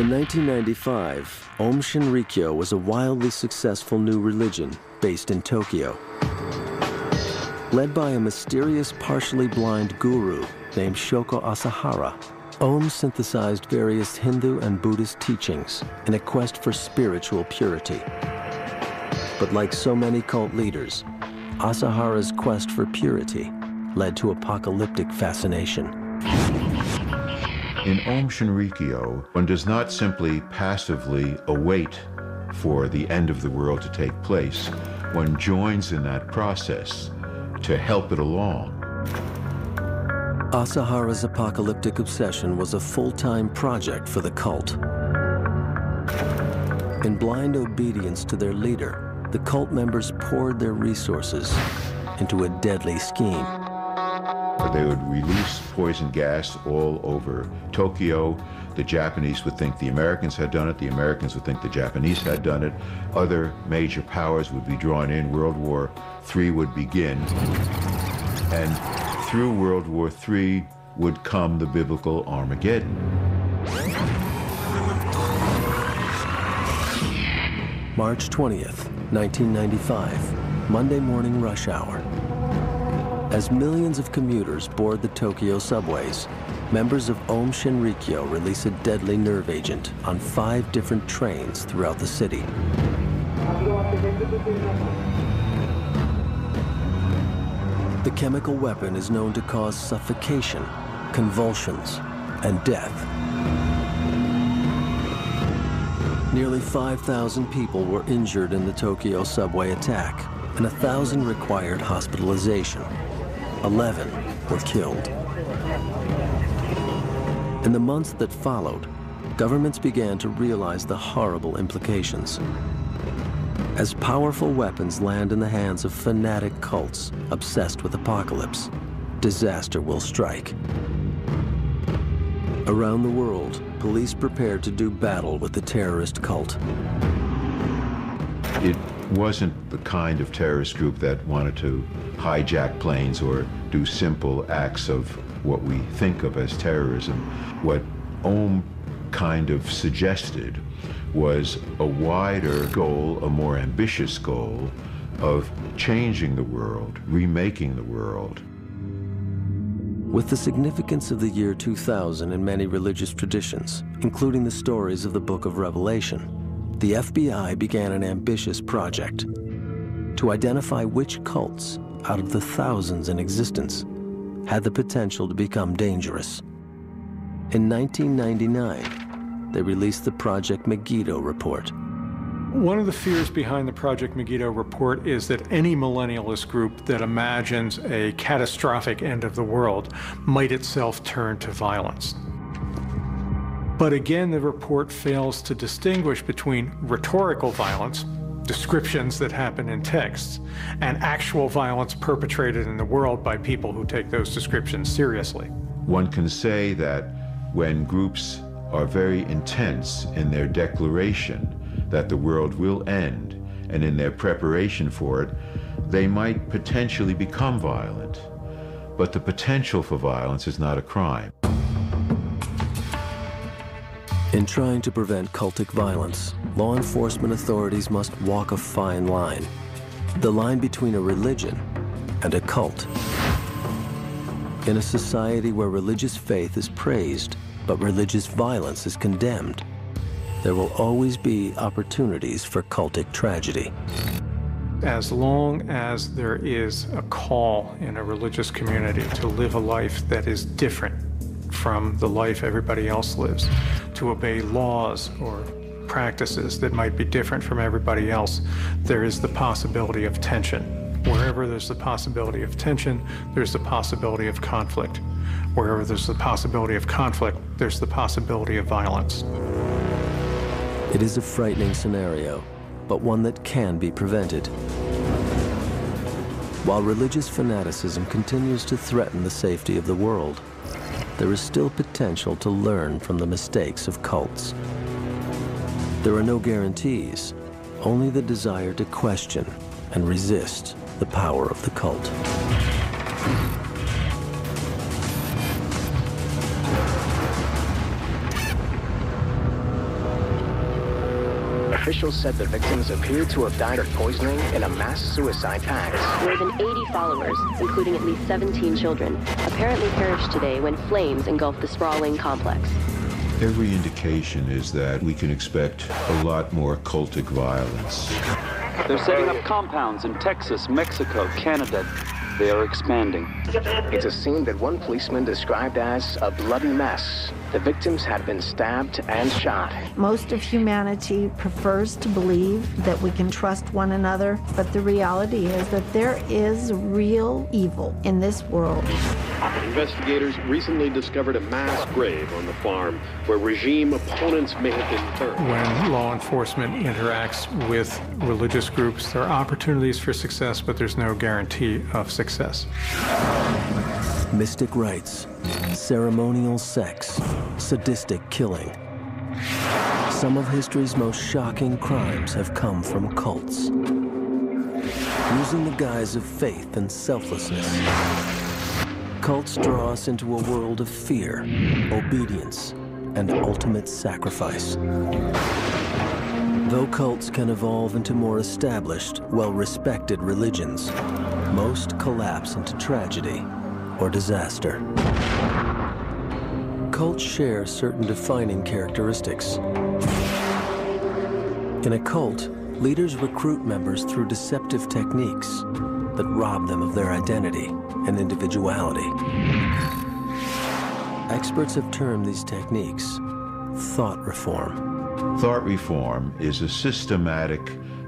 In 1995, Om Shinrikyo was a wildly successful new religion based in Tokyo. Led by a mysterious, partially blind guru named Shoko Asahara, Om synthesized various Hindu and Buddhist teachings in a quest for spiritual purity. But like so many cult leaders, Asahara's quest for purity led to apocalyptic fascination. In Om Shinrikyo, one does not simply passively await for the end of the world to take place. One joins in that process to help it along. Asahara's apocalyptic obsession was a full-time project for the cult. In blind obedience to their leader, the cult members poured their resources into a deadly scheme. They would release poison gas all over Tokyo. The Japanese would think the Americans had done it. The Americans would think the Japanese had done it. Other major powers would be drawn in. World War III would begin. And through World War III would come the biblical Armageddon. March 20th, 1995, Monday morning rush hour. As millions of commuters board the Tokyo subways, members of Om Shinrikyo release a deadly nerve agent on 5 different trains throughout the city. The chemical weapon is known to cause suffocation, convulsions, and death. Nearly 5,000 people were injured in the Tokyo subway attack, and 1,000 required hospitalization. 11 were killed. In the months that followed, governments began to realize the horrible implications. As powerful weapons land in the hands of fanatic cults obsessed with apocalypse, disaster will strike. Around the world, police prepared to do battle with the terrorist cult. It wasn't the kind of terrorist group that wanted to hijack planes or do simple acts of what we think of as terrorism. What Om kind of suggested was a wider goal, a more ambitious goal of changing the world, remaking the world. With the significance of the year 2000 in many religious traditions, including the stories of the Book of Revelation, the FBI began an ambitious project to identify which cults, out of the thousands in existence, had the potential to become dangerous. In 1999, they released the Project Megiddo report. One of the fears behind the Project Megiddo report is that any millennialist group that imagines a catastrophic end of the world might itself turn to violence. But again, the report fails to distinguish between rhetorical violence, descriptions that happen in texts, and actual violence perpetrated in the world by people who take those descriptions seriously. One can say that when groups are very intense in their declaration that the world will end, and in their preparation for it, they might potentially become violent. But the potential for violence is not a crime. In trying to prevent cultic violence, law enforcement authorities must walk a fine line. The line between a religion and a cult. In a society where religious faith is praised, but religious violence is condemned, there will always be opportunities for cultic tragedy. As long as there is a call in a religious community to live a life that is different from the life everybody else lives, to obey laws or practices that might be different from everybody else, there is the possibility of tension. Wherever there's the possibility of tension, there's the possibility of conflict. Wherever there's the possibility of conflict, there's the possibility of violence. It is a frightening scenario, but one that can be prevented. While religious fanaticism continues to threaten the safety of the world, there is still potential to learn from the mistakes of cults. There are no guarantees, only the desire to question and resist the power of the cult. officials said the victims appeared to have died of poisoning in a mass suicide pact. More than 80 followers, including at least 17 children, apparently perished today when flames engulfed the sprawling complex. Every indication is that we can expect a lot more cultic violence. They're setting up compounds in Texas, Mexico, Canada. They are expanding. It's a scene that one policeman described as a bloody mess. The victims had been stabbed and shot. Most of humanity prefers to believe that we can trust one another, but the reality is that there is real evil in this world. Investigators recently discovered a mass grave on the farm where regime opponents may have been burned. When law enforcement interacts with religious groups, there are opportunities for success, but there's no guarantee of success. Mystic rites, ceremonial sex, sadistic killing. Some of history's most shocking crimes have come from cults. Using the guise of faith and selflessness, cults draw us into a world of fear, obedience, and ultimate sacrifice. Though cults can evolve into more established, well-respected religions, most collapse into tragedy or disaster. Cults share certain defining characteristics. In a cult, leaders recruit members through deceptive techniques that rob them of their identity and individuality. Experts have termed these techniques thought reform. Thought reform is a systematic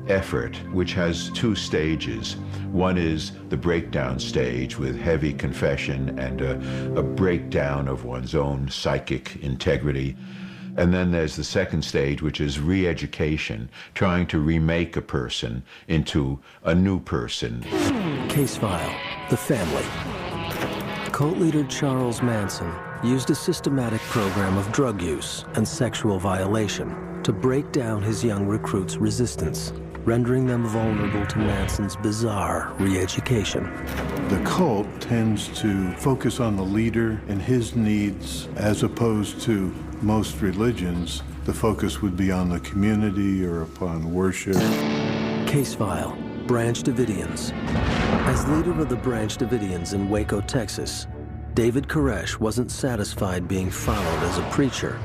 effort which has two stages. One is the breakdown stage with heavy confession and a breakdown of one's own psychic integrity. And then there's the second stage, which is re-education, trying to remake a person into a new person. Case file, the family. Cult leader Charles Manson used a systematic program of drug use and sexual violation to break down his young recruits' resistance, rendering them vulnerable to Manson's bizarre re-education. The cult tends to focus on the leader and his needs, as opposed to most religions. The focus would be on the community or upon worship. Case file, Branch Davidians. As leader of the Branch Davidians in Waco, Texas, David Koresh wasn't satisfied being followed as a preacher.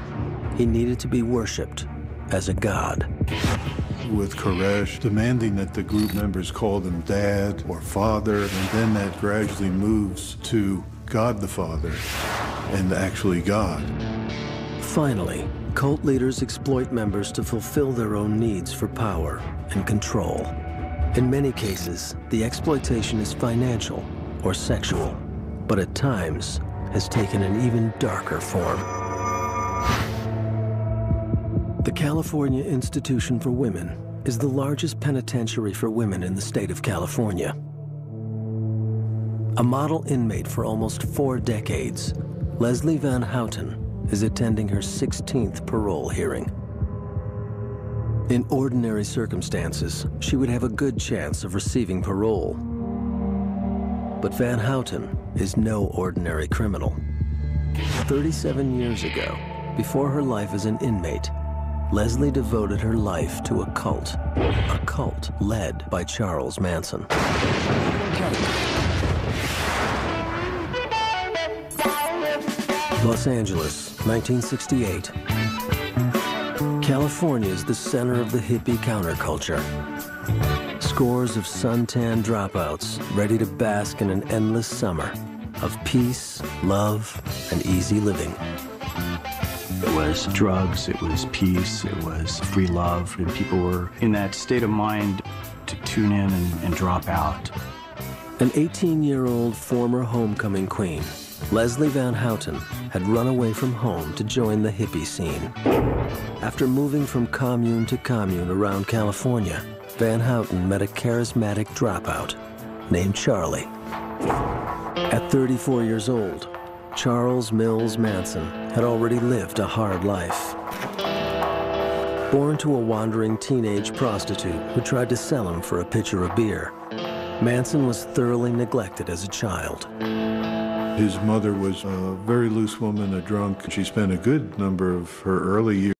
He needed to be worshipped as a god. With Koresh demanding that the group members call him Dad or Father, and then that gradually moves to God the Father and actually God. Finally, cult leaders exploit members to fulfill their own needs for power and control. In many cases, the exploitation is financial or sexual, but at times has taken an even darker form. The California Institution for Women is the largest penitentiary for women in the state of California. A model inmate for almost 4 decades, Leslie Van Houten is attending her 16th parole hearing. In ordinary circumstances, she would have a good chance of receiving parole. But Van Houten is no ordinary criminal. 37 years ago, before her life as an inmate, Leslie devoted her life to a cult led by Charles Manson. Los Angeles, 1968. California is the center of the hippie counterculture. Scores of suntan dropouts ready to bask in an endless summer of peace, love, and easy living. It was drugs, it was peace, it was free love, and people were in that state of mind to tune in and drop out. An 18-year-old former homecoming queen, Leslie Van Houten had run away from home to join the hippie scene. After moving from commune to commune around California, Van Houten met a charismatic dropout named Charlie. At 34 years old, Charles Mills Manson had already lived a hard life. Born to a wandering teenage prostitute who tried to sell him for a pitcher of beer, Manson was thoroughly neglected as a child. His mother was a very loose woman, a drunk. She spent a good number of her early years